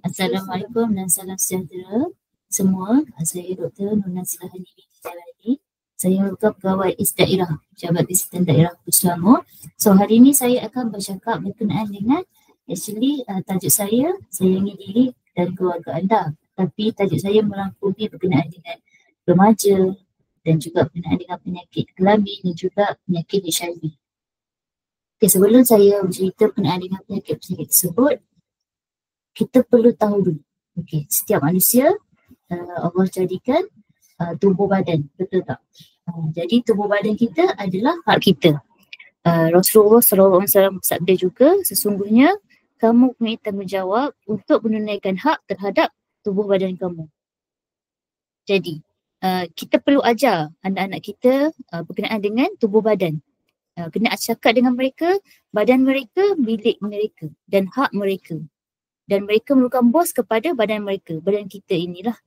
Assalamualaikum dan salam sejahtera semua. Saya Dr. Nurna Silahani binti Jalani. Saya merupakan pegawai Daerah, Pejabat Kesihatan Daerah Selangor. So hari ini saya akan bercakap berkenaan dengan tajuk saya, sayangi diri dan keluarga anda. Tapi tajuk saya merangkumi berkenaan dengan remaja dan juga berkenaan dengan penyakit kelamin dan juga penyakit HIV. Okay, sebelum saya bercerita berkenaan dengan penyakit-penyakit tersebut, kita perlu tahu dulu. Okay, setiap manusia Allah jadikan tubuh badan, betul tak? Jadi tubuh badan kita adalah hak kita. Rasulullah SAW bersabda juga, sesungguhnya kamu punya tanggungjawab untuk menunaikan hak terhadap tubuh badan kamu. Jadi kita perlu ajar anak-anak kita berkenaan dengan tubuh badan. Kena cakap dengan mereka, badan mereka milik mereka dan hak mereka. Dan mereka merupakan bos kepada badan mereka, badan kita inilah.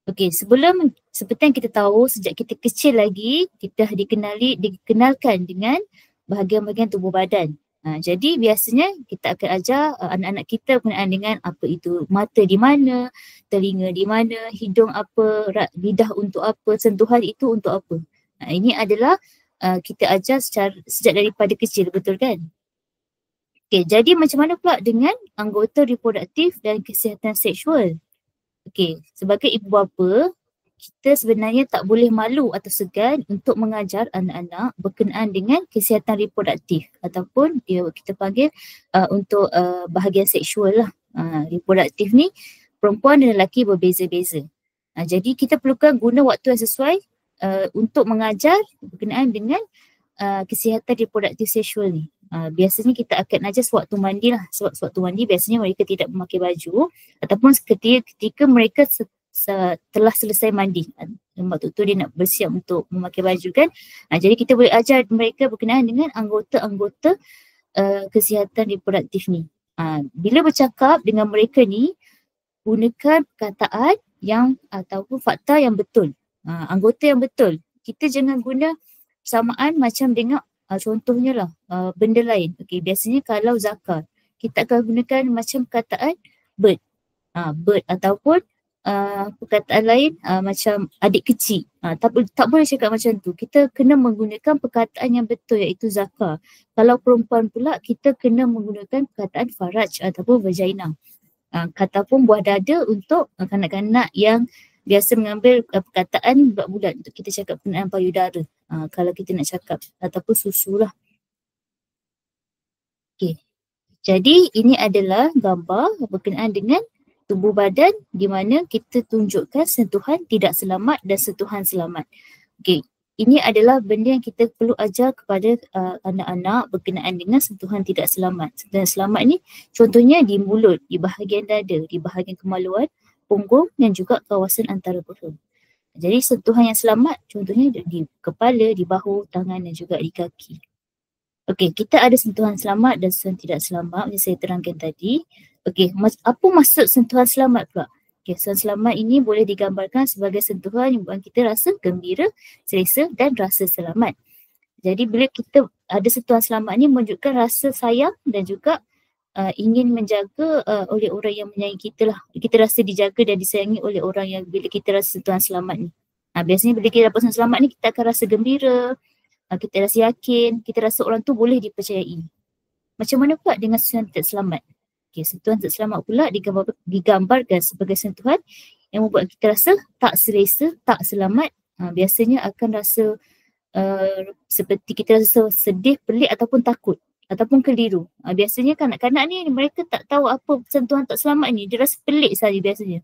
Okey, seperti yang kita tahu, sejak kita kecil lagi, kita dikenalkan dengan bahagian-bahagian tubuh badan. Jadi biasanya kita akan ajar anak-anak kita berkenaan dengan apa itu mata di mana, telinga di mana, hidung apa, lidah untuk apa, sentuhan itu untuk apa. Ini adalah kita ajar sejak daripada kecil, betul kan? Okay, jadi macam mana pula dengan anggota reproduktif dan kesihatan seksual? Okay, sebagai ibu bapa, kita sebenarnya tak boleh malu atau segan untuk mengajar anak-anak berkenaan dengan kesihatan reproduktif ataupun kita panggil untuk bahagian seksual lah. Reproduktif ni perempuan dan lelaki berbeza-beza. Jadi kita perlukan guna waktu yang sesuai untuk mengajar berkenaan dengan kesihatan reproduktif seksual ni. Biasanya kita akan ajar sewaktu mandi lah, sebab sewaktu mandi biasanya mereka tidak memakai baju ataupun ketika mereka telah selesai mandi, waktu tu dia nak bersiap untuk memakai baju kan. Jadi kita boleh ajar mereka berkenaan dengan anggota-anggota kesihatan reproduktif ni. Bila bercakap dengan mereka ni, gunakan perkataan yang ataupun fakta yang betul, anggota yang betul. Kita jangan guna persamaan macam dengan contohnya lah benda lain. Okay, biasanya kalau zakar, kita akan gunakan macam perkataan bird. Bird ataupun perkataan lain macam adik kecil. Tak boleh cakap macam tu. Kita kena menggunakan perkataan yang betul iaitu zakar. Kalau perempuan pula, kita kena menggunakan perkataan faraj ataupun vagina. Ataupun buah dada untuk kanak-kanak yang biasa mengambil perkataan bulat-bulat untuk kita cakap berkenaan payudara. Kalau kita nak cakap ataupun susu lah. Okay. Jadi ini adalah gambar berkenaan dengan tubuh badan di mana kita tunjukkan sentuhan tidak selamat dan sentuhan selamat. Okay. Ini adalah benda yang kita perlu ajar kepada anak-anak berkenaan dengan sentuhan tidak selamat. Sentuhan selamat ni contohnya di mulut, di bahagian dada, di bahagian kemaluan, punggung dan juga kawasan antara perut. Jadi sentuhan yang selamat contohnya di kepala, di bahu, tangan dan juga di kaki. Okey, kita ada sentuhan selamat dan sentuhan tidak selamat yang saya terangkan tadi. Okey, apa maksud sentuhan selamat pula? Okey, sentuhan selamat ini boleh digambarkan sebagai sentuhan yang buat kita rasa gembira, selesa dan rasa selamat. Jadi bila kita ada sentuhan selamat ni menunjukkan rasa sayang dan juga ingin menjaga oleh orang yang menyayangi kita lah. Kita rasa dijaga dan disayangi oleh orang yang bila kita rasa sentuhan selamat ni. Biasanya bila kita dapat sentuhan selamat ni kita akan rasa gembira, kita rasa yakin, kita rasa orang tu boleh dipercayai. Macam mana pula dengan sentuhan tidak selamat? Okay, sentuhan tidak selamat pula digambarkan sebagai sentuhan yang membuat kita rasa tak selesa, tak selamat. Biasanya akan rasa seperti kita rasa sedih, pelik ataupun takut. Ataupun keliru. Biasanya kanak-kanak ni mereka tak tahu apa sentuhan tak selamat ni. Dia rasa pelik saja biasanya.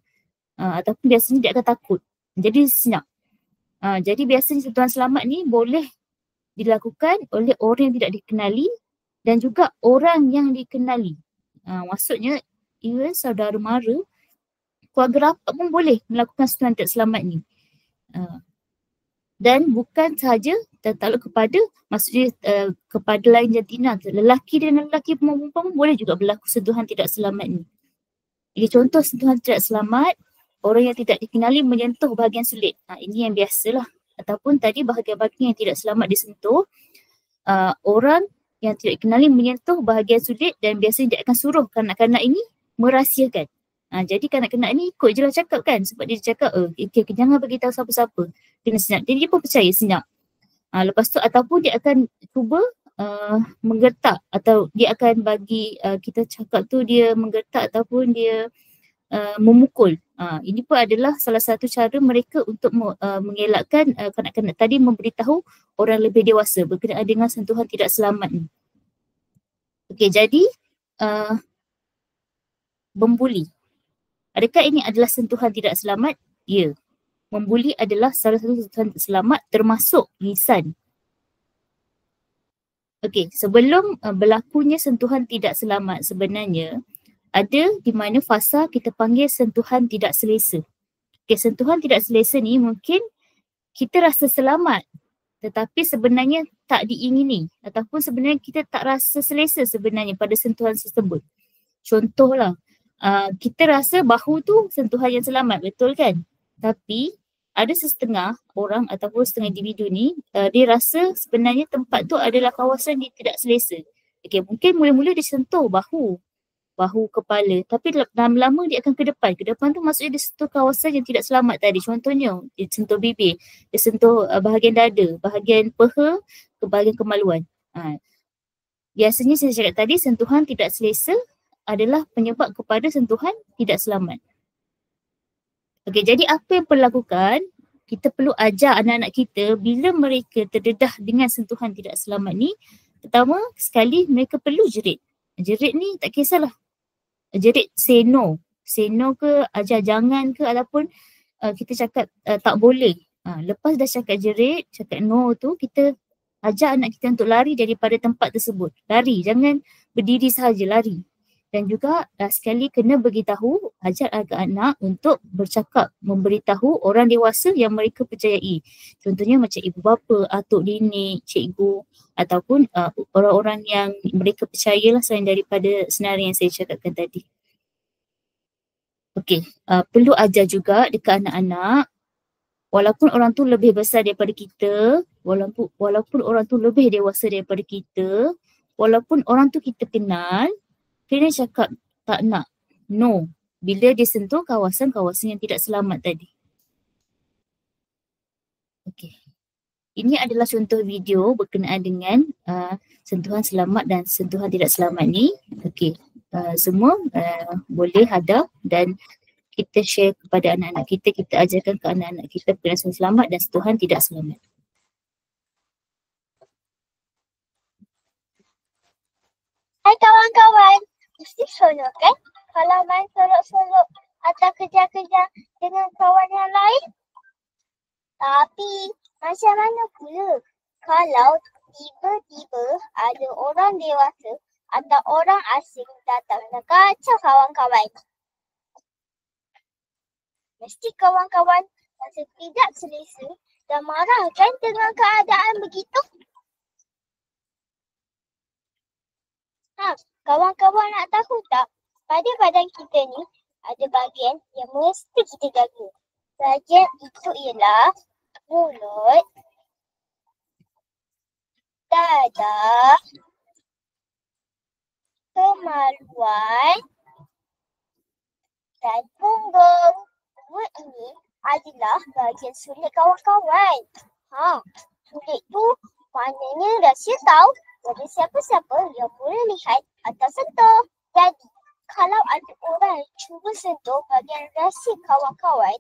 Ataupun biasanya dia akan takut. Jadi senyap. Jadi biasanya sentuhan selamat ni boleh dilakukan oleh orang yang tidak dikenali dan juga orang yang dikenali. Maksudnya saudara mara, keluarga rapat pun boleh melakukan sentuhan tak selamat ni. Dan bukan sahaja tertakluk kepada, maksudnya kepada lain jantina, lelaki dan lelaki perempuan pun boleh juga berlaku sentuhan tidak selamat ni. Jadi contoh sentuhan tidak selamat, orang yang tidak dikenali menyentuh bahagian sulit. Ini yang biasalah. Ataupun tadi bahagian-bahagian yang tidak selamat disentuh, orang yang tidak dikenali menyentuh bahagian sulit dan biasanya dia akan suruh kanak-kanak ini merahsiakan. Jadi kanak-kanak ni ikut je lah cakap kan, sebab dia cakap okay, jangan bagi tahu siapa-siapa, kena senyap. Jadi dia pun percaya senyap. Lepas tu ataupun dia akan cuba menggertak, atau dia akan bagi kita cakap tu dia menggertak ataupun dia memukul. Ini pun adalah salah satu cara mereka untuk mengelakkan kanak-kanak tadi memberitahu orang lebih dewasa berkenaan dengan sentuhan tidak selamat ni. Okey, jadi membuli. Adakah ini adalah sentuhan tidak selamat? Ya. Membuli adalah salah satu sentuhan tidak selamat termasuk lisan. Okey, sebelum berlakunya sentuhan tidak selamat sebenarnya ada di mana fasa kita panggil sentuhan tidak selesa. Okey, sentuhan tidak selesa ni mungkin kita rasa selamat tetapi sebenarnya tak diingini ataupun sebenarnya kita tak rasa selesa sebenarnya pada sentuhan tersebut. Contohlah, kita rasa bahu tu sentuhan yang selamat, betul kan? Tapi ada setengah orang ataupun setengah individu ni dia rasa sebenarnya tempat tu adalah kawasan yang tidak selesa. Okey, mungkin mula-mula dia sentuh bahu, kepala, tapi lama-lama dia akan ke depan. Ke depan tu maksudnya dia sentuh kawasan yang tidak selamat tadi. Contohnya dia sentuh bibir, dia sentuh bahagian dada, bahagian peha, ke bahagian kemaluan. Biasanya saya cakap tadi sentuhan tidak selesa adalah penyebab kepada sentuhan tidak selamat. Okey, jadi apa yang perlu lakukan? Kita perlu ajar anak-anak kita bila mereka terdedah dengan sentuhan tidak selamat ni, pertama sekali mereka perlu jerit. Jerit ni tak kisahlah. Jerit say no. Say no ke, ajar jangan ke, ataupun kita cakap tak boleh. Lepas dah cakap jerit, cakap no tu, kita ajar anak kita untuk lari daripada tempat tersebut. Lari, jangan berdiri sahaja, lari. Dan juga sekali kena beritahu, ajar anak-anak untuk bercakap, memberitahu orang dewasa yang mereka percayai. Contohnya macam ibu bapa, atuk nenek, cikgu, ataupun orang-orang yang mereka percayalah selain daripada senarai yang saya cakapkan tadi. Okey, perlu ajar juga dekat anak-anak, walaupun orang tu lebih besar daripada kita, walaupun orang tu lebih dewasa daripada kita, walaupun orang tu kita kenal, kena cakap tak nak, no, bila dia sentuh kawasan-kawasan yang tidak selamat tadi. Okey. Ini adalah contoh video berkenaan dengan sentuhan selamat dan sentuhan tidak selamat ni. Okey. Semua boleh hadap dan kita share kepada anak-anak kita, kita ajarkan ke anak-anak kita berkenaan sentuhan selamat dan sentuhan tidak selamat. Hai kawan-kawan, mesti seronok kan kalau main solok-solok atau kejar-kejar dengan kawan yang lain? Tapi macam mana pula kalau tiba-tiba ada orang dewasa atau orang asing datang dan kacau kawan-kawan? Mesti kawan-kawan rasa tidak selesa dan marah kan dengan keadaan begitu? Kawan-kawan nak tahu tak? Pada badan kita ni ada bahagian yang mesti kita jaga. Bahagian itu ialah mulut, dada, kemaluan dan punggung. Dua ini adalah bahagian sulit kawan-kawan. Sulit tu maknanya rahsia tahu. Jadi siapa-siapa yang boleh lihat atau sentuh. Jadi kalau ada orang cuba sentuh bahagian rahsia kawan-kawan,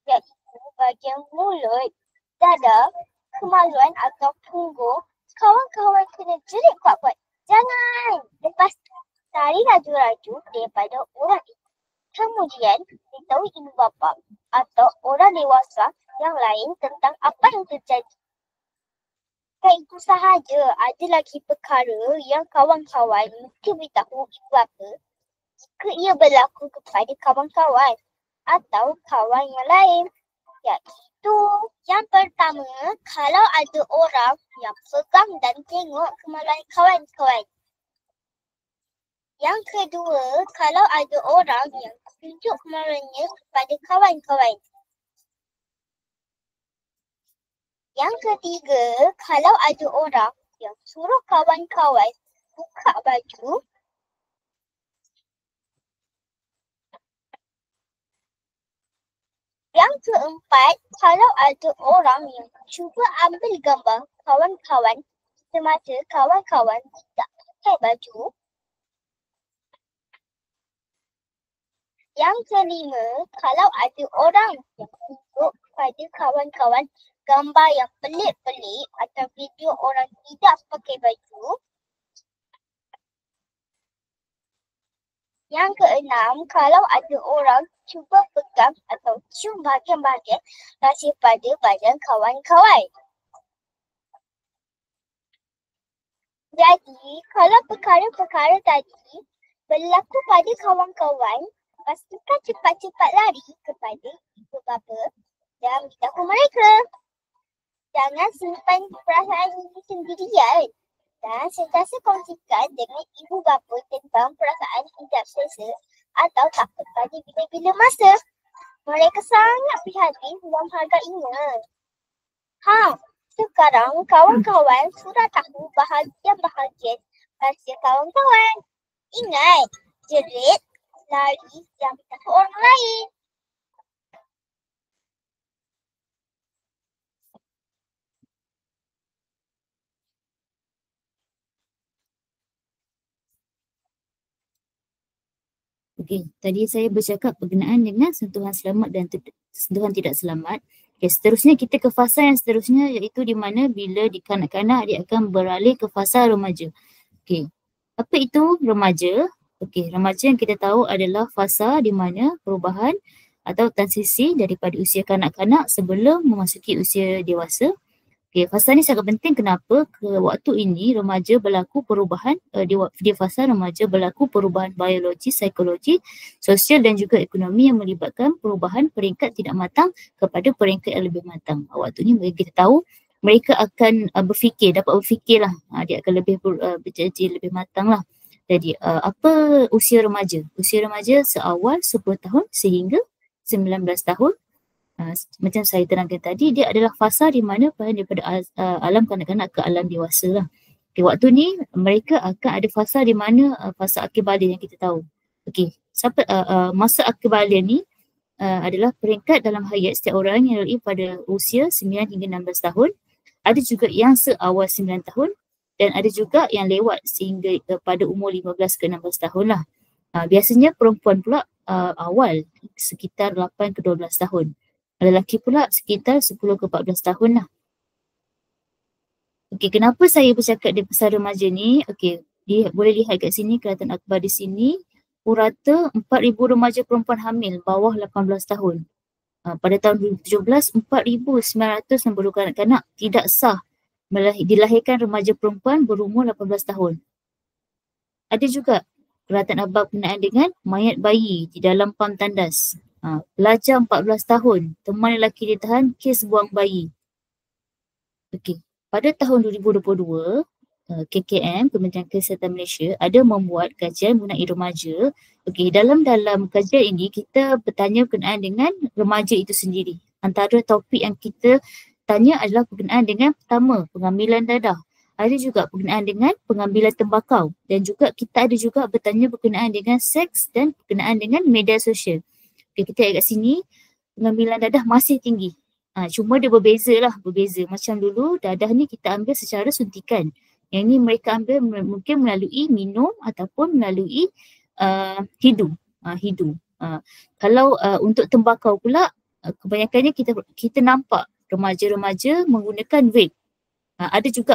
iaitu bahagian mulut, dada, kemaluan atau punggung, kawan-kawan kena jerit kuat-kuat. Jangan! Lepas tu tarik laju-laju daripada orang itu. Kemudian beritahu ibu bapa atau orang dewasa yang lain tentang apa yang terjadi. Itu sahaja, ada lagi perkara yang kawan-kawan mesti beritahu ibu bapa jika ia berlaku kepada kawan-kawan atau kawan yang lain. Iaitu yang pertama, kalau ada orang yang pegang dan tengok kemaluan kawan-kawan. Yang kedua, kalau ada orang yang tunjuk kemaluannya kepada kawan-kawan. Yang ketiga, kalau ada orang yang suruh kawan-kawan buka baju. Yang keempat, kalau ada orang yang cuba ambil gambar kawan-kawan semasa kawan-kawan tidak pakai baju. Yang kelima, kalau ada orang yang tunjuk pada kawan-kawan gambar yang pelik-pelik atau video orang tidak pakai baju. Yang keenam, kalau ada orang cuba pegang atau cium bahagian-bahagian rahsia pada badan kawan-kawan. Jadi, kalau perkara-perkara tadi berlaku pada kawan-kawan, pastikan cepat-cepat lari kepada ibu bapa dan beritahu mereka. Jangan simpan perasaan ini sendirian dan sentiasa kongsikan dengan ibu bapa tentang perasaan tidak selesa atau takut pada bila-bila masa. Mereka sangat prihatin dan menghargainya. Sekarang kawan-kawan sudah tahu bahagian-bahagian rahsia kawan-kawan. Ingat, jerit, lari dan beritahu orang lain. Okey, tadi saya bercakap berkenaan dengan sentuhan selamat dan sentuhan tidak selamat. Okey, seterusnya kita ke fasa yang seterusnya, iaitu di mana bila di kanak-kanak dia akan beralih ke fasa remaja. Okey, apa itu remaja? Okey, remaja yang kita tahu adalah fasa di mana perubahan atau transisi daripada usia kanak-kanak sebelum memasuki usia dewasa. Okey, fasa ni sangat penting. Kenapa? Ke waktu ini remaja berlaku perubahan, di fasa remaja berlaku perubahan biologi, psikologi, sosial dan juga ekonomi yang melibatkan perubahan peringkat tidak matang kepada peringkat yang lebih matang. Waktu ni kita tahu mereka akan dapat berfikirlah. Dia akan lebih berjanji lebih matang lah. Jadi apa usia remaja? Usia remaja seawal 10 tahun sehingga 19 tahun. Macam saya terangkan tadi, dia adalah fasa di mana daripada alam kanak-kanak ke alam dewasa lah. Okay, waktu ni mereka akan ada fasa di mana fasa akhir baligh yang kita tahu. Okey, masa akhir baligh ni adalah peringkat dalam hayat setiap orang yang lalui pada usia 9 hingga 16 tahun. Ada juga yang seawal 9 tahun dan ada juga yang lewat sehingga pada umur 15 ke 16 tahun lah. Biasanya perempuan pula awal sekitar 8 ke 12 tahun. Lelaki pula sekitar 10 ke 14 tahun lah. Okey, kenapa saya bercakap di fasa remaja ni? Okey, boleh lihat kat sini, kelihatan akhbar di sini. Purata 4,000 remaja perempuan hamil bawah 18 tahun. Pada tahun 2017, 4,960 kanak-kanak tidak sah dilahirkan remaja perempuan berumur 18 tahun. Ada juga kelihatan akhbar berkenaan dengan mayat bayi di dalam pam tandas. Pelajar 14 tahun, teman lelaki ditahan kes buang bayi. Okey, pada tahun 2022, KKM, Kementerian Kesihatan Malaysia, ada membuat kajian mengenai remaja. Okey, dalam kajian ini kita bertanya berkenaan dengan remaja itu sendiri. Antara topik yang kita tanya adalah berkenaan dengan pertama, pengambilan dadah. Ada juga berkenaan dengan pengambilan tembakau dan juga kita ada juga bertanya berkenaan dengan seks dan berkenaan dengan media sosial. Okay, kita lihat kat sini, pengambilan dadah masih tinggi. Cuma dia berbeza. Macam dulu, dadah ni kita ambil secara suntikan. Yang ni mereka ambil mungkin melalui minum ataupun melalui hidung. Kalau untuk tembakau pula, kebanyakannya kita nampak remaja-remaja menggunakan vape.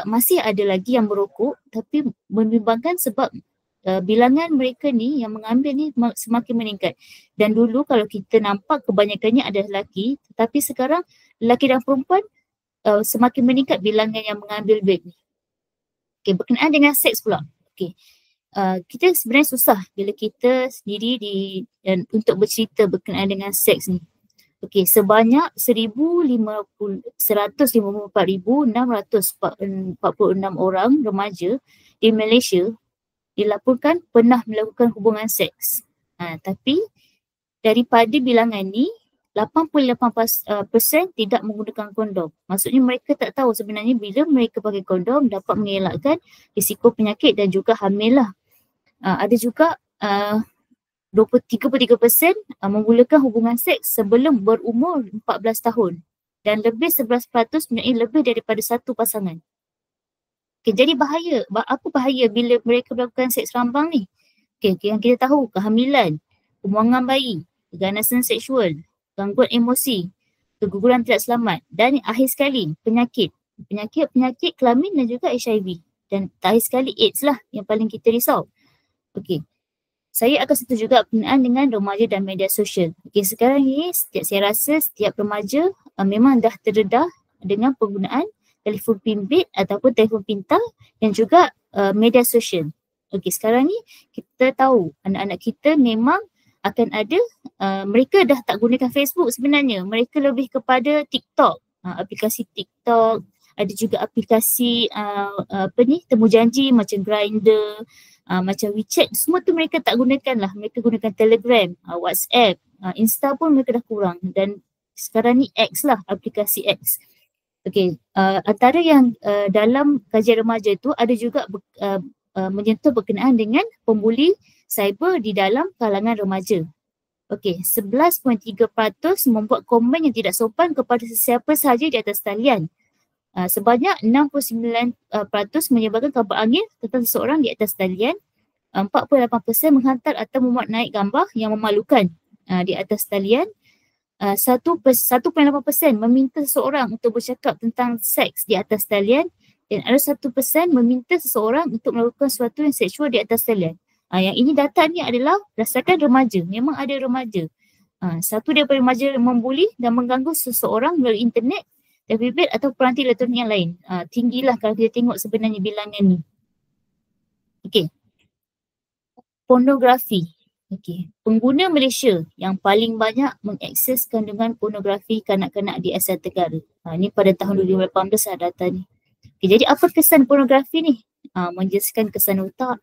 Masih ada lagi yang merokok tapi membimbangkan sebab bilangan mereka ni yang mengambil ni semakin meningkat. Dan dulu kalau kita nampak kebanyakannya adalah lelaki, tetapi sekarang lelaki dan perempuan semakin meningkat bilangan yang mengambil vape ni. Okay, berkenaan dengan seks pula. Okay. Kita sebenarnya susah bila kita sendiri untuk bercerita berkenaan dengan seks ni. Okay, sebanyak 154,646 orang remaja di Malaysia dilaporkan pernah melakukan hubungan seks. Tapi daripada bilangan ni 88% tidak menggunakan kondom. Maksudnya mereka tak tahu sebenarnya bila mereka pakai kondom dapat mengelakkan risiko penyakit dan juga hamil lah. Ada juga 33% memulakan hubungan seks sebelum berumur 14 tahun dan lebih 11% mempunyai lebih daripada satu pasangan. Okay, jadi bahaya. Apa bahaya bila mereka melakukan seks rambang ni? Okay, yang kita tahu, kehamilan, pembuangan bayi, keganasan seksual, gangguan emosi, keguguran tidak selamat dan akhir sekali penyakit kelamin dan juga HIV. Dan terakhir sekali AIDS lah yang paling kita risau. Okay. Saya akan sentuh juga berkenaan dengan remaja dan media sosial. Okay, sekarang ni saya rasa setiap remaja memang dah terdedah dengan penggunaan telefon bimbit ataupun telefon pintar dan juga media sosial. Okay, sekarang ni kita tahu anak-anak kita memang akan ada, mereka dah tak gunakan Facebook sebenarnya. Mereka lebih kepada TikTok, aplikasi TikTok, ada juga aplikasi temu janji macam Grindr, macam WeChat, semua tu mereka tak gunakan lah. Mereka gunakan Telegram, WhatsApp, Insta pun mereka dah kurang. Dan sekarang ni X lah, aplikasi X. Okay, antara yang dalam kajian remaja tu ada juga menyentuh berkenaan dengan pembuli cyber di dalam kalangan remaja. Okay, 11.3% membuat komen yang tidak sopan kepada sesiapa sahaja di atas talian. Sebanyak 69% menyebarkan kabar angin tentang seseorang di atas talian. 48% menghantar atau memuat naik gambar yang memalukan di atas talian. 1.8% meminta seseorang untuk bercakap tentang seks di atas talian. Dan ada 1% meminta seseorang untuk melakukan sesuatu yang seksual di atas talian. Yang ini data ni adalah berdasarkan remaja. Memang ada remaja. Satu daripada remaja membuli dan mengganggu seseorang melalui internet, FB atau peranti elektronik yang lain. Tinggilah kalau kita tengok sebenarnya bilangan ni. Okey. Pornografi. Okey. Pengguna Malaysia yang paling banyak mengakses kandungan pornografi kanak-kanak di Asia Tenggara. Ini pada tahun 2018 ada data ni. Okay, jadi apa kesan pornografi ni? Menjejaskan kesan otak,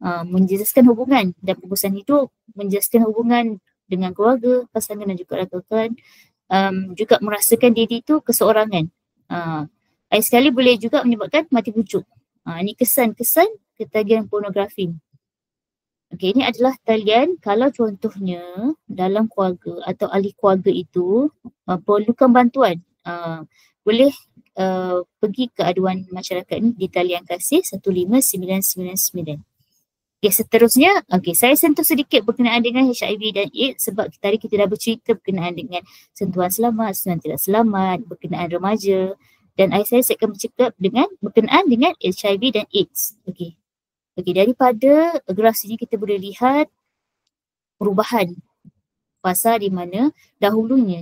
menjejaskan hubungan dan pengurus hidup, menjejaskan hubungan dengan keluarga, pasangan dan juga rakan-rakan. Juga merasakan diri itu keseorangan. Akhir sekali boleh juga menyebabkan mati pucuk. Ini kesan-kesan ketagihan pornografi. Okey, ini adalah talian kalau contohnya dalam keluarga atau ahli keluarga itu perlukan bantuan. Boleh pergi ke aduan masyarakat ni di talian kasih 15999. Okay, seterusnya, saya sentuh sedikit berkenaan dengan HIV dan AIDS sebab tadi kita dah bercerita berkenaan dengan sentuhan selamat, sentuhan tidak selamat, berkenaan remaja dan saya akan bercakap berkenaan dengan HIV dan AIDS. Okey, daripada graf sini kita boleh lihat perubahan fasa di mana dahulunya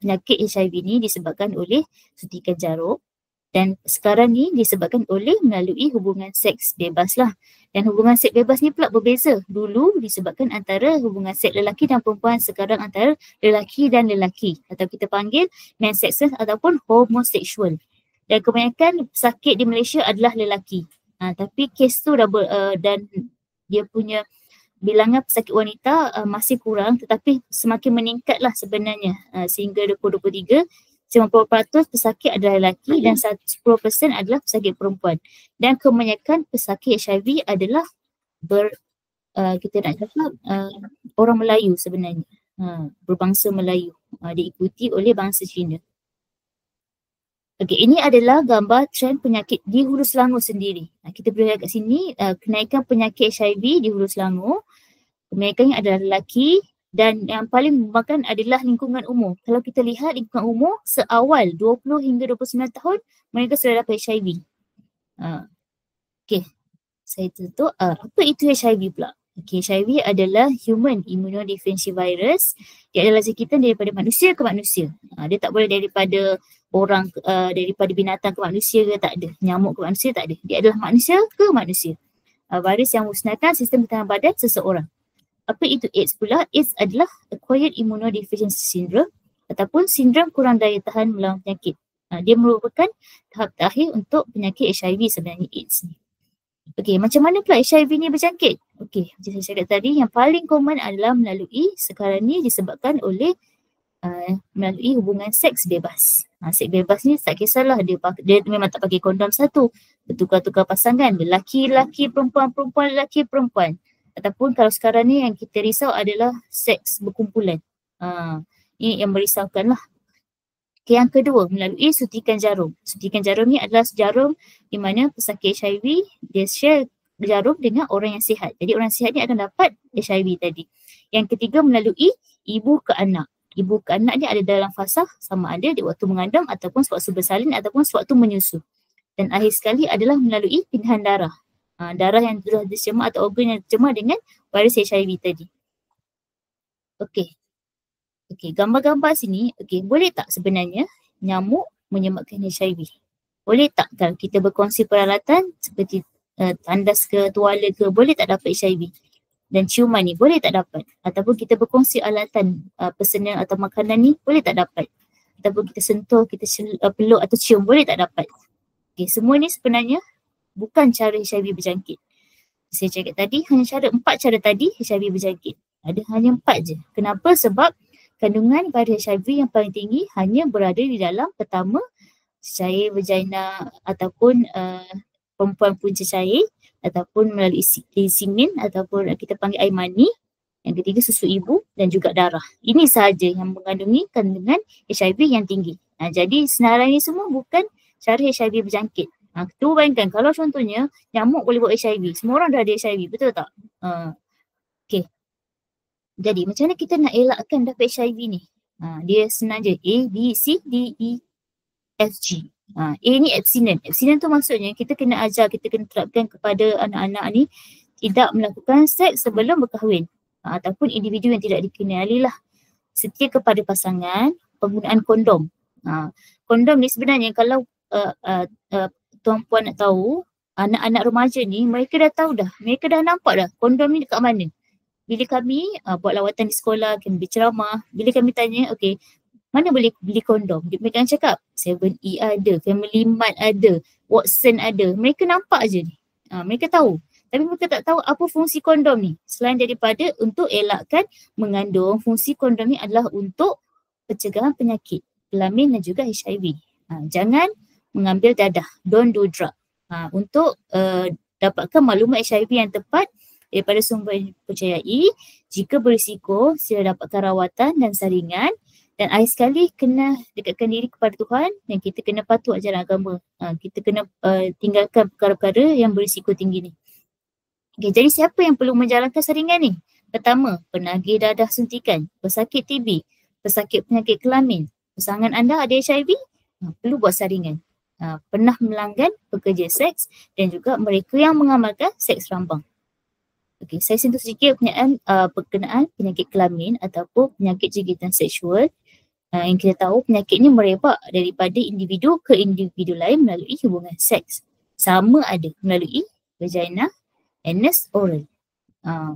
penyakit HIV ni disebabkan oleh suntikan jarum dan sekarang ni disebabkan oleh melalui hubungan seks bebas lah. Dan hubungan seks bebas ni pula berbeza. Dulu disebabkan antara hubungan seks lelaki dan perempuan, sekarang antara lelaki dan lelaki atau kita panggil man-sexual ataupun homoseksual. Dan kebanyakan pesakit di Malaysia adalah lelaki. Tapi kes tu dan dia punya bilangan pesakit wanita masih kurang tetapi semakin meningkatlah sebenarnya sehingga 2023 90% pesakit adalah lelaki dan 10% adalah pesakit perempuan. Dan kebanyakan pesakit HIV adalah kita nak cakap orang Melayu sebenarnya. Berbangsa Melayu. Diikuti oleh bangsa Cina. Okey, ini adalah gambar trend penyakit di Hulu Selangor sendiri. Kita boleh lihat kat sini kenaikan penyakit HIV di Hulu Selangor. Kebanyakannya adalah lelaki. Dan yang paling membuatkan adalah lingkungan umur. Kalau kita lihat lingkungan umur seawal 20 hingga 29 tahun mereka sudah dapat HIV. Okey, saya tutup. Apa itu HIV pula? Okey, HIV adalah Human Immunodeficiency Virus. Dia adalah jangkitan daripada manusia ke manusia. Dia tak boleh daripada orang, daripada binatang ke manusia ke, tak ada. Nyamuk ke manusia, tak ada. Dia adalah manusia ke manusia. Virus yang musnahkan sistem pertahanan badan seseorang. Apa itu AIDS pula? AIDS adalah Acquired Immunodeficiency Syndrome ataupun sindrom kurang daya tahan melawan penyakit. Dia merupakan tahap terakhir untuk penyakit HIV sebenarnya AIDS ni. Okey, macam mana pula HIV ni berjangkit? Okey, macam saya cakap tadi, yang paling common adalah melalui sekarang ni disebabkan oleh melalui hubungan seks bebas. Seks bebas ni tak kisahlah dia memang tak pakai kondom satu, bertukar-tukar pasangan, lelaki-lelaki, perempuan-perempuan, lelaki-perempuan. Ataupun kalau sekarang ni yang kita risau adalah seks berkumpulan. Ini yang merisaukan lah. Okay, yang kedua, melalui suntikan jarum. Suntikan jarum ni adalah jarum di mana pesakit HIV dia share jarum dengan orang yang sihat. Jadi orang sihat ni akan dapat HIV tadi. Yang ketiga, melalui ibu ke anak. Ibu ke anak ni ada dalam fasa sama ada di waktu mengandung ataupun sewaktu bersalin ataupun sewaktu menyusu. Dan akhir sekali adalah melalui pindahan darah. Darah yang telah tercemar atau organ yang tercemar dengan virus HIV tadi. Okey. Okey, gambar-gambar sini, okey, boleh tak sebenarnya nyamuk menyebabkan HIV? Boleh tak kalau kita berkongsi peralatan seperti tandas ke, tuala ke, boleh tak dapat HIV? Dan ciuman ni boleh tak dapat? Ataupun kita berkongsi alatan pesanan atau makanan ni boleh tak dapat? Ataupun kita sentuh, kita peluk atau cium, boleh tak dapat? Okey, semua ni sebenarnya bukan cara HIV berjangkit. Saya cakap tadi, hanya 4 cara tadi HIV berjangkit. Ada hanya 4 je. Kenapa? Sebab kandungan virus HIV yang paling tinggi hanya berada di dalam pertama cecair vagina ataupun perempuan punca cair ataupun melalui semen ataupun kita panggil air mani. Yang ketiga susu ibu dan juga darah. Ini sahaja yang mengandungi kandungan HIV yang tinggi. Jadi senarai ini semua bukan cara HIV berjangkit. Kita bayangkan kalau contohnya nyamuk boleh buat HIV. Semua orang dah ada HIV, betul tak? Okay. Jadi macam mana kita nak elakkan dapat HIV ni? Dia senang je. A, B, C, D, E, F, G. A ni abstinent. Abstinent tu maksudnya kita kena ajar, kita kena terapkan kepada anak-anak ni tidak melakukan seks sebelum berkahwin. Ataupun individu yang tidak dikenali lah. Setia kepada pasangan, penggunaan kondom. Kondom ni sebenarnya kalau tuan-puan nak tahu, anak-anak remaja ni mereka dah tahu dah. Mereka dah nampak dah kondom ni dekat mana. Bila kami buat lawatan di sekolah, kami berceramah, bila kami tanya, okay, mana boleh beli kondom? Mereka akan cakap, 7E ada, Family Mart ada, Watson ada. Mereka nampak je ni. Mereka tahu. Tapi mereka tak tahu apa fungsi kondom ni. Selain daripada untuk elakkan mengandung, fungsi kondom ni adalah untuk pencegahan penyakit kelamin dan juga HIV. Jangan mengambil dadah. Don't do drug. Untuk dapatkan maklumat HIV yang tepat daripada sumber percayai, jika berisiko sila dapatkan rawatan dan saringan, dan akhir sekali kena dekatkan diri kepada Tuhan dan kita kena patuh ajaran agama. Kita kena tinggalkan perkara-perkara yang berisiko tinggi ni. Okay, jadi siapa yang perlu menjalankan saringan ni? Pertama, penagih dadah suntikan, pesakit TB, pesakit penyakit kelamin, pasangan anda ada HIV, perlu buat saringan. Pernah melanggan pekerja seks dan juga mereka yang mengamalkan seks rambang. Okey, saya sentuh sedikit berkenaan penyakit kelamin ataupun penyakit jangkitan seksual. Yang kita tahu penyakit ni merebak daripada individu ke individu lain melalui hubungan seks. Sama ada melalui vagina, anus, oral.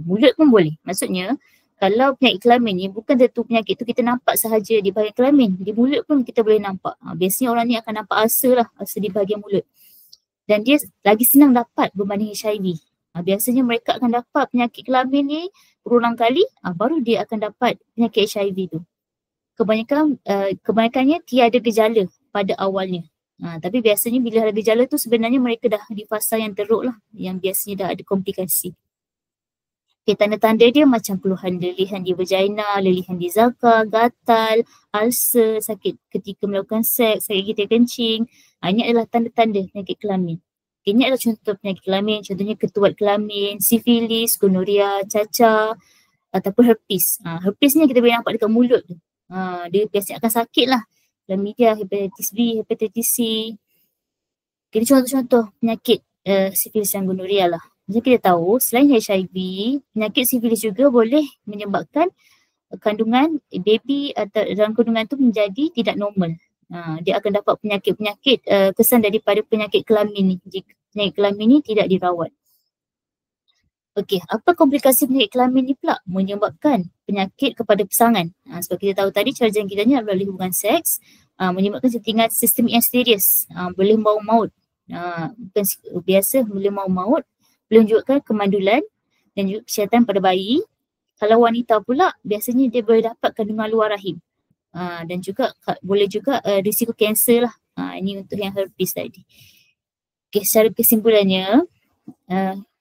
Mulut pun boleh. Maksudnya kalau penyakit kelamin ni bukan tentu penyakit tu kita nampak sahaja di bahagian kelamin. Di mulut pun kita boleh nampak. Biasanya orang ni akan nampak ulcer lah, ulcer di bahagian mulut. Dan dia lagi senang dapat berbanding HIV. Biasanya mereka akan dapat penyakit kelamin ni berulang kali, baru dia akan dapat penyakit HIV tu. Kebanyakannya tiada gejala pada awalnya. Tapi biasanya bila ada gejala tu sebenarnya mereka dah di fasa yang teruk lah, yang biasanya dah ada komplikasi. Okay, tanda-tanda dia macam keluhan lelihan di vagina, lelihan di zakar, gatal, ulcer, sakit ketika melakukan seks, sakit ketika kencing. Ini adalah tanda-tanda penyakit kelamin. Ini adalah contoh penyakit kelamin, contohnya ketuat kelamin, sifilis, gonoria, cacar ataupun herpes. Herpes ni kita boleh nampak dekat mulut tu. Dia biasanya akan sakit lah. Chlamydia, hepatitis B, hepatitis C. Jadi contoh-contoh penyakit sifilis dan gonoria lah. Macam kita tahu, selain HIV, penyakit sifilis juga boleh menyebabkan kandungan baby atau dalam kandungan tu menjadi tidak normal. Dia akan dapat penyakit-penyakit kesan daripada penyakit kelamin ni jika penyakit kelamin ni tidak dirawat. Okey, apa komplikasi penyakit kelamin ni pula? Menyebabkan penyakit kepada pasangan. Sebab kita tahu tadi cara jangkitannya adalah hubungan seks, menyebabkan settingan sistem yang serius, boleh membawa maut. Bukan biasa, boleh membawa maut, boleh menunjukkan kemandulan dan juga kesihatan pada bayi. Kalau wanita pula, biasanya dia boleh dapat kandungan luar rahim. Dan juga boleh juga risiko kanser lah. Ini untuk yang herpes tadi. Okay, secara kesimpulannya,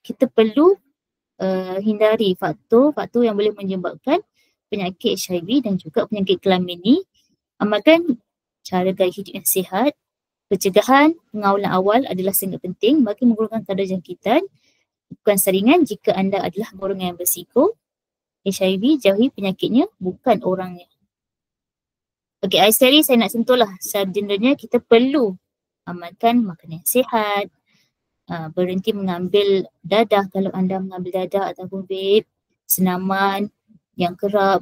kita perlu hindari faktor-faktor yang boleh menyebabkan penyakit HIV dan juga penyakit kelamin ni. Amalkan cara gaya hidup yang sihat. Pencegahan pengawalan awal adalah sangat penting bagi mengurangkan kadar jangkitan. Bukan saringan jika anda adalah golongan yang berisiko HIV, jauhi penyakitnya, bukan orangnya. Okey, akhir sekali saya nak sentuhlah sebenarnya kita perlu amalkan makanan yang sihat, berhenti mengambil dadah kalau anda mengambil dadah ataupun vape, senaman yang kerap,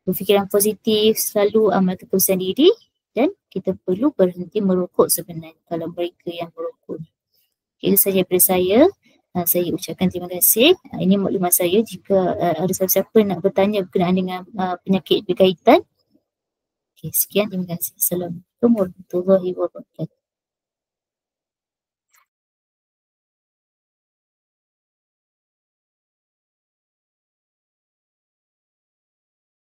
berfikiran positif, selalu amalkan kebersihan diri dan kita perlu berhenti merokok sebenarnya kalau mereka yang merokok. Itu sahaja daripada saya. Saya ucapkan terima kasih. Ini maklumat saya. Jika ada siapa-siapa nak bertanya berkenaan dengan penyakit berkaitan. Okey, sekian. Terima kasih. Assalamualaikum warahmatullahi wabarakatuh.